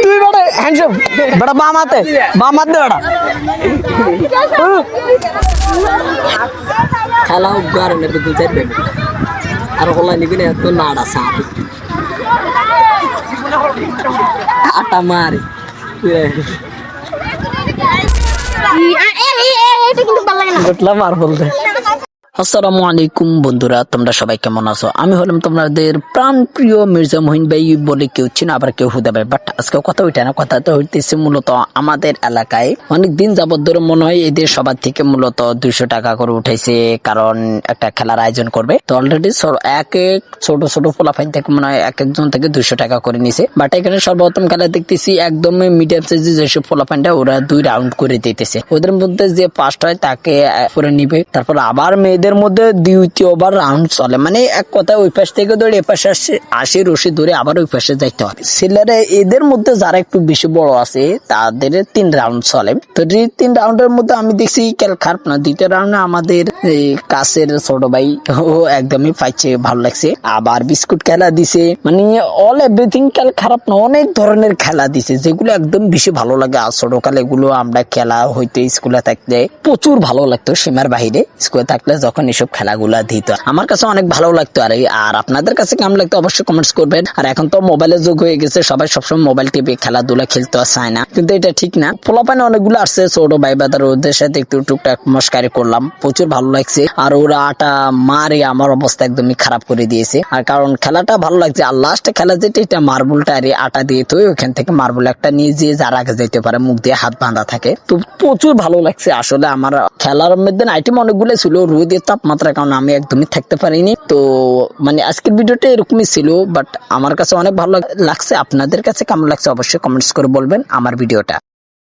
তুই বেটা হ্যান্ডসাম বেটা বাম হাতে বেটা খেলা গার নেবে দু চার বেটা আর হলা নিবি না তো নাড়া সাপ আটা মারে বুঝলাম আর বলতে আসসালামু আলাইকুম বন্ধুরা, তোমরা সবাই কেমন আছো? আমি হলাম তোমাদের প্রাণ প্রিয় মির্জা মহিন ভাই বলে কেউ চিনা, আবার কেউ হুদা ভাই। বাট আজকে কথা ওইটা না, কথা তো হইতেছে মূলত আমাদের এলাকায় অনেক দিন যাবত ধরে মনে হয় এদের সবার থেকে মূলত 200 টাকা করে উঠাইছে, কারণ একটা খেলার আয়োজন করবে। তো অলরেডি এক এক ছোট ছোট পোলাফাইন থেকে মনে হয় এক একজন থেকে 200 টাকা করে নিছে। বাট এখানে সর্বপ্রথম খেলা দেখতেছি একদমই মিডিয়াম সাইজের যেসব পোলাফাইনটা ওরা 2 রাউন্ড করে দিতেছে। ওদের মধ্যে যে ফার্স্ট হয় তাকে করে নিবে, তারপর আবার মেয়েদের মধ্যে দ্বিতীয়বার রাউন্ড চলে, মানে এক কথা ওই পাশ থেকে ধরে এ পাশে আসে রশি ধরে আবার ওই পাশে যাইতে হবে। ছেলেরা এদের মধ্যে যারা একটু বেশি বড় আছে তাদের 3 রাউন্ড চলে। তো 3 রাউন্ডের মধ্যে আমি দেখছি খেল খারাপ না। 2টা রাউন্ডে আমাদের কাছের ছোট ভাই ও একদমই পাইছে, ভালো লাগছে। আবার বিস্কুট খেলা দিছে, মানে অল এভরিথিং খেল খারাপ না, অনেক ধরনের খেলা দিছে যেগুলো একদম বেশি ভালো লাগে। আর ছোটকালে এগুলো আমরা খেলা হইতে স্কুলে থাকতে প্রচুর ভালো লাগতো, সীমার বাহিরে স্কুলে থাকলে যখন এসব খেলাগুলা দিত আমার কাছে অনেক ভালো লাগতো। আর আপনাদের কাছে কেমন লাগতো অবশ্যই কমেন্টস করবেন। আর এখন তো মোবাইলের যুগ হয়ে গেছে, সবাই সবসময় মোবাইল টিপে খেলাধুলা খেলতে চায় না, কিন্তু এটা ঠিক না। পোলাপানে অনেকগুলো আসছে ছোট ভাই বাদার, ওদের সাথে একটু টুকটাক মস্কারি করলাম, প্রচুর ভালো লাগছে। আর ওরা আটা মারে আমার অবস্থা একদমই খারাপ করে দিয়েছে। আর কারণ খেলাটা ভালো লাগছে। আর লাস্টে খেলা যেটা এটা মার্বলটা আর আটা দিয়ে তো ওইখান থেকে মার্বল একটা নিয়ে যে যার আগে যেতে পারে, মুখ দিয়ে হাত বাঁধা থাকে। তো প্রচুর ভালো লাগছে আসলে। আমার খেলার মধ্যে আইটেম অনেকগুলো ছিল, রোদের তাপমাত্রার কারণে আমি একদমই থাকতে পারিনি। তো মানে আজকের ভিডিওটা এরকমই ছিল, বাট আমার কাছে অনেক ভালো লাগছে। আপনাদের কাছে কেমন লাগছে অবশ্যই কমেন্টস করে বলবেন আমার ভিডিওটা।